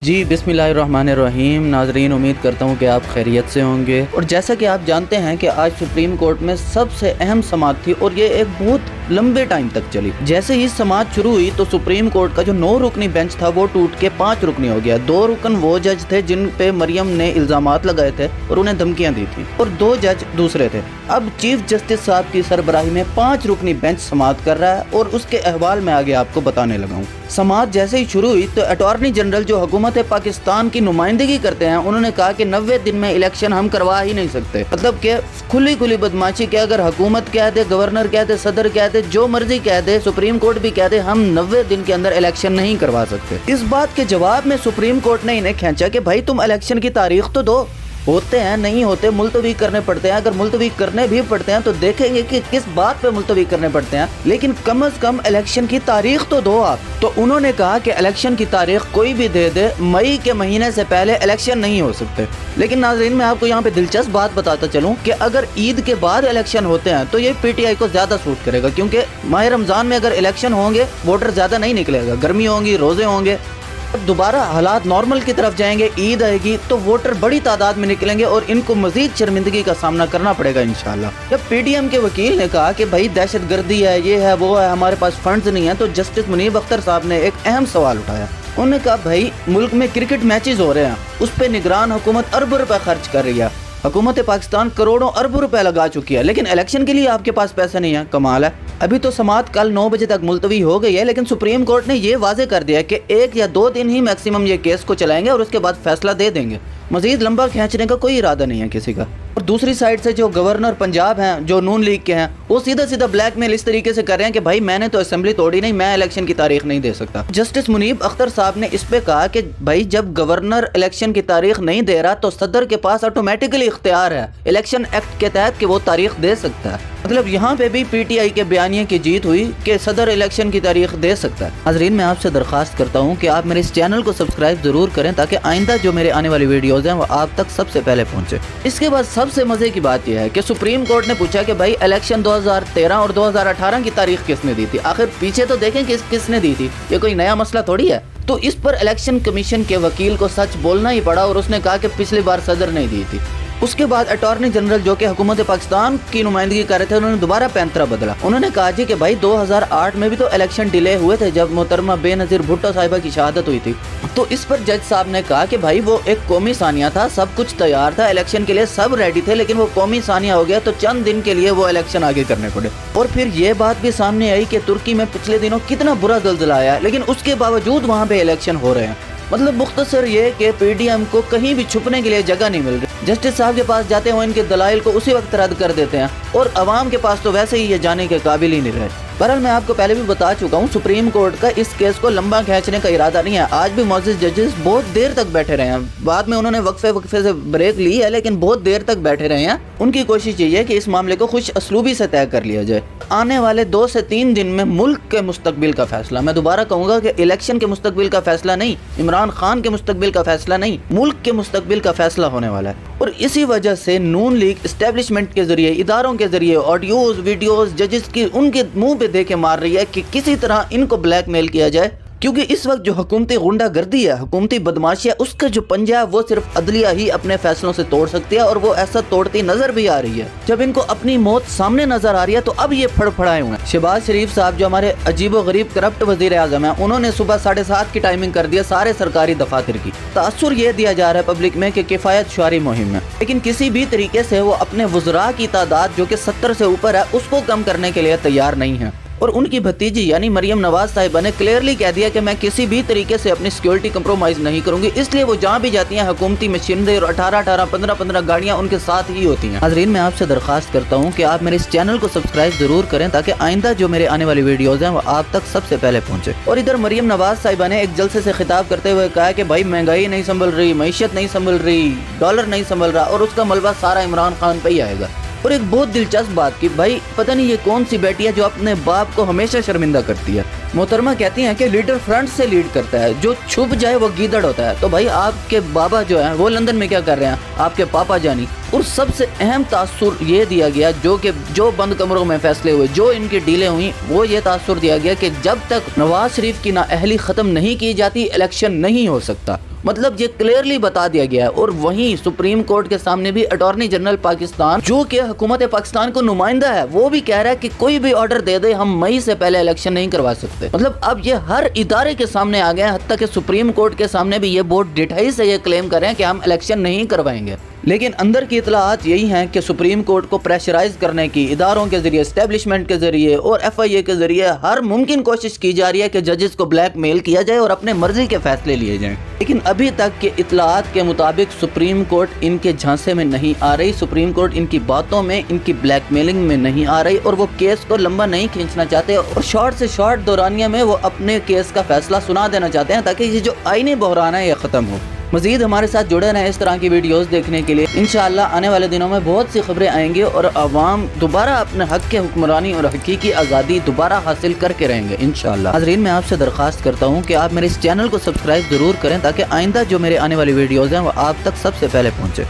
جی बिस्मिल्लाहिर्रहमानिर्रहीम। नाजरीन, उम्मीद करता हूँ कि आप खैरियत से होंगे। और जैसा कि आप जानते हैं कि आज सुप्रीम कोर्ट में सबसे अहम समाअत थी और ये एक बहुत लंबे टाइम तक चली। जैसे ही समाअत शुरू हुई तो सुप्रीम कोर्ट का जो 9 रुकनी बेंच था वो टूट के 5 रुकनी हो गया। 2 रुकन वो जज थे जिन पे मरियम ने इल्जामात लगाए थे और उन्हें धमकियां दी थी, और 2 जज दूसरे थे। अब चीफ जस्टिस साहब की सरबराही में 5 रुकनी बेंच समाअत कर रहा है और उसके अहवाल में आगे आपको बताने लगा हूँ। समाअत जैसे ही शुरू हुई तो अटॉर्नी जनरल जो हुकूमत पाकिस्तान की नुमाइंदगी करते हैं, उन्होंने कहा कि 90 दिन में इलेक्शन हम करवा ही नहीं सकते। मतलब कि खुली बदमाशी के अगर हुकूमत कह दे, गवर्नर कह दे, सदर कह दे, जो मर्जी कह दे, सुप्रीम कोर्ट भी कह दे, हम 90 दिन के अंदर इलेक्शन नहीं करवा सकते। इस बात के जवाब में सुप्रीम कोर्ट ने इन्हें खींचा कि भाई तुम इलेक्शन की तारीख तो दो। होते हैं, नहीं होते, मुलतवी करने पड़ते हैं। अगर मुलतवी करने भी पड़ते हैं तो देखेंगे कि किस बात पे मुलतवी करने पड़ते हैं, लेकिन कम से कम इलेक्शन की तारीख तो दो आप। तो उन्होंने कहा कि इलेक्शन की तारीख कोई भी दे दे, मई के महीने से पहले इलेक्शन नहीं हो सकते। लेकिन नाज़रीन, मैं आपको यहाँ पे दिलचस्प बात बताता चलूँ कि अगर ईद के बाद इलेक्शन होते हैं तो ये PTI को ज़्यादा सूट करेगा, क्योंकि माह रमज़ान में अगर इलेक्शन होंगे वोटर ज़्यादा नहीं निकलेगा, गर्मी होंगी, रोज़े होंगे, अब दोबारा हालात नॉर्मल की तरफ जाएंगे, ईद आएगी तो वोटर बड़ी तादाद में निकलेंगे और इनको मजीद शर्मिंदगी का सामना करना पड़ेगा इंशाल्लाह। जब PTM के वकील ने कहा कि भाई दहशत गर्दी है, ये है, वो है, हमारे पास फंड्स नहीं है, तो जस्टिस मुनीब अख्तर साहब ने एक अहम सवाल उठाया। उन्होंने कहा भाई मुल्क में क्रिकेट मैचेस हो रहे हैं, उस पर निगरान हुकूमत अरबों रुपए खर्च कर रही है, हुकूमत पाकिस्तान करोड़ों अरबों रुपए लगा चुकी है, लेकिन इलेक्शन के लिए आपके पास पैसे नहीं है। कमाल है। अभी तो समाअत कल 9 बजे तक मुलतवी हो गई है, लेकिन सुप्रीम कोर्ट ने ये वाजे कर दिया कि 1 या 2 दिन ही मैक्सिमम ये केस को चलाएंगे और उसके बाद फैसला दे देंगे। मजीद लंबा खींचने का कोई इरादा नहीं है किसी का। और दूसरी साइड से जो गवर्नर पंजाब हैं, जो नून लीग के हैं, वो सीधा ब्लैकमेल इस तरीके से कर रहे हैं कि भाई मैंने तो असेंबली तोड़ी नहीं, मैं इलेक्शन की तारीख नहीं दे सकता। जस्टिस मुनीब अख्तर साहब ने इस पे कहा कि भाई जब गवर्नर इलेक्शन की तारीख नहीं दे रहा तो सदर के पास ऑटोमेटिकली इख्तियार है इलेक्शन एक्ट के तहत कि वो तारीख दे सकता है। मतलब यहाँ पे भी PTI के बयानिए की जीत हुई कि सदर इलेक्शन की तारीख दे सकता है। नाज़रीन, मैं आपसे दरख्वास्त करता हूँ कि आप मेरे इस चैनल को सब्सक्राइब जरूर करें ताकि आइंदा जो मेरे आने वाली वीडियोज़ हैं वो आप तक सबसे पहले पहुँचे। इसके बाद सबसे मज़े की बात यह है कि सुप्रीम कोर्ट ने पूछा कि भाई इलेक्शन 2013 और 2018 की तारीख किसने दी थी। आखिर पीछे तो देखें किसने दी थी, ये कोई नया मसला थोड़ी है। तो इस पर इलेक्शन कमीशन के वकील को सच बोलना ही पड़ा और उसने कहा कि पिछली बार सदर नहीं दी थी। उसके बाद अटॉर्नी जनरल जो कि हुकूमत पाकिस्तान की नुमाइंदगी कर रहे थे, उन्होंने दोबारा पैंतरा बदला। उन्होंने कहा जी कि भाई 2008 में भी तो इलेक्शन डिले हुए थे जब मोहतरमा बेनज़ीर भुट्टो साहिबा की शहादत हुई थी। तो इस पर जज साहब ने कहा कि भाई वो एक कौमी सानिया था, सब कुछ तैयार था, इलेक्शन के लिए सब रेडी थे, लेकिन वो कौमी सानिया हो गया तो चंद दिन के लिए वो इलेक्शन आगे करने पड़े। और फिर ये बात भी सामने आई कि तुर्की में पिछले दिनों कितना बुरा ज़ल्ज़ला आया, लेकिन उसके बावजूद वहाँ पे इलेक्शन हो रहे हैं। मतलब मुख्तसर ये कि PTM को कहीं भी छुपने के लिए जगह नहीं मिल रही। जस्टिस साहब के पास जाते हैं, इनके दलाइल को उसी वक्त रद्द कर देते हैं और अवाम के पास तो वैसे ही ये जाने के काबिल ही नहीं रहे। बहरहाल मैं आपको पहले भी बता चुका हूँ, सुप्रीम कोर्ट का इस केस को लंबा खींचने का इरादा नहीं है। आज भी मौजूद जजेस बहुत देर तक बैठे रहे हैं, बाद में उन्होंने वक्फे से ब्रेक ली है, लेकिन बहुत देर तक बैठे रहे हैं। उनकी कोशिश यही है कि इस मामले को खुश असलूबी से तय कर लिया जाए। आने वाले 2 से 3 दिन में मुल्क के मुस्तकबिल का फैसला, मैं दोबारा कहूँगा कि इलेक्शन के मुस्तकबिल का फैसला नहीं, इमरान खान के मुस्तकबिल का फैसला नहीं, मुल्क के मुस्तकबिल का फैसला होने वाला है। और इसी वजह से नून लीग इस्टेब्लिशमेंट के जरिए, इदारों के जरिए ऑडियोज वीडियोज जजेस की उनके मुंह पे दे के मार रही है कि किसी तरह इनको ब्लैकमेल किया जाए, क्योंकि इस वक्त जो हुकूमती गुंडागर्दी है, हुकूमती बदमाशी है, उसका जो पंजा है वो सिर्फ अदलिया ही अपने फैसलों से तोड़ सकती है, और वो ऐसा तोड़ती नजर भी आ रही है। जब इनको अपनी मौत सामने नजर आ रही है तो अब ये फड़फड़ाए हुए हैं। शहबाज शरीफ साहब जो हमारे अजीबो गरीब करप्ट वजीर आजम है, उन्होंने सुबह 7:30 की टाइमिंग कर दिया सारे सरकारी दफातर की। तासुर ये दिया जा रहा है पब्लिक में कि किफायत शुमारी मुहिम में, लेकिन किसी भी तरीके से वो अपने वज़रा की तादाद जो कि 70 से ऊपर है उसको कम करने के लिए तैयार नहीं है। और उनकी भतीजी यानी मरियम नवाज साहिबा ने क्लियरली कह दिया कि मैं किसी भी तरीके से अपनी सिक्योरिटी कंप्रोमाइज़ नहीं करूंगी, इसलिए वो जहाँ भी जाती हैं हुकूमती मशीनरी और 18-18, 15-15 गाड़ियाँ उनके साथ ही होती हैं। नाज़रीन, मैं आपसे दरख्वास्त करता हूँ कि आप मेरे इस चैनल को सब्सक्राइब जरूर करें ताकि आइंदा जो मेरे आने वाली वीडियोज़ हैं वो आप तक सबसे पहले पहुँचे। और इधर मरियम नवाज साहिबा ने एक जलसे से खिताब करते हुए कहा कि भाई महंगाई नहीं संभल रही, मईशत नहीं संभल रही, डॉलर नहीं संभल रहा, और उसका मलबा सारा इमरान खान पे ही आएगा। और एक बहुत दिलचस्प बात की, भाई पता नहीं ये कौन सी बेटी है जो अपने बाप को हमेशा शर्मिंदा करती है। मोहतरमा कहती हैं कि लीडर फ्रंट से लीड करता है, जो छुप जाए वो गीदड़ होता है। तो भाई आपके बाबा जो है वो लंदन में क्या कर रहे हैं, आपके पापा जानी। और सबसे अहम तासुर ये दिया गया जो बंद कमरों में फैसले हुए, जो इनकी डीलें हुई, वो ये तासुर दिया गया कि जब तक नवाज शरीफ की नाअहली ख़त्म नहीं की जाती इलेक्शन नहीं हो सकता। मतलब ये क्लियरली बता दिया गया है। और वहीं सुप्रीम कोर्ट के सामने भी अटॉर्नी जनरल पाकिस्तान, जो कि हुकूमत पाकिस्तान को नुमाइंदा है, वो भी कह रहा है कि कोई भी ऑर्डर दे दे, हम मई से पहले इलेक्शन नहीं करवा सकते। मतलब अब ये हर इदारे के सामने आ गए हैं, हत्ता कि सुप्रीम कोर्ट के सामने भी ये बहुत डिठाई से ये क्लेम कर रहे हैं कि हम इलेक्शन नहीं करवाएंगे। लेकिन अंदर की इतलात यही हैं कि सुप्रीम कोर्ट को प्रेशराइज करने की इदारों के जरिए, एस्टेब्लिशमेंट के जरिए और FIA के जरिए हर मुमकिन कोशिश की जा रही है कि जजेस को ब्लैकमेल किया जाए और अपने मर्जी के फैसले लिए जाएं। लेकिन अभी तक के इतलात के मुताबिक सुप्रीम कोर्ट इनके झांसे में नहीं आ रही, सुप्रीम कोर्ट इनकी बातों में, इनकी ब्लैकमेलिंग में नहीं आ रही और वो केस को लंबा नहीं खींचना चाहते और शॉर्ट से शॉर्ट दौरानिया में वो अपने केस का फैसला सुना देना चाहते हैं ताकि ये जो आईनी बहरान है ये ख़त्म हो। मज़ीद हमारे साथ जुड़े रहें इस तरह की वीडियोस देखने के लिए। इंशाअल्लाह आने वाले दिनों में बहुत सी खबरें आएंगी और अवाम दोबारा अपने हक के हुक्मरानी और हकीकी आज़ादी दोबारा हासिल करके रहेंगे इंशाअल्लाह। नाज़रीन, मैं आपसे दरख्वास्त करता हूँ कि आप मेरे इस चैनल को सब्सक्राइब ज़रूर करें ताकि आइंदा जो मेरे आने वाली वीडियोज़ हैं वो आप तक सबसे पहले पहुँचे।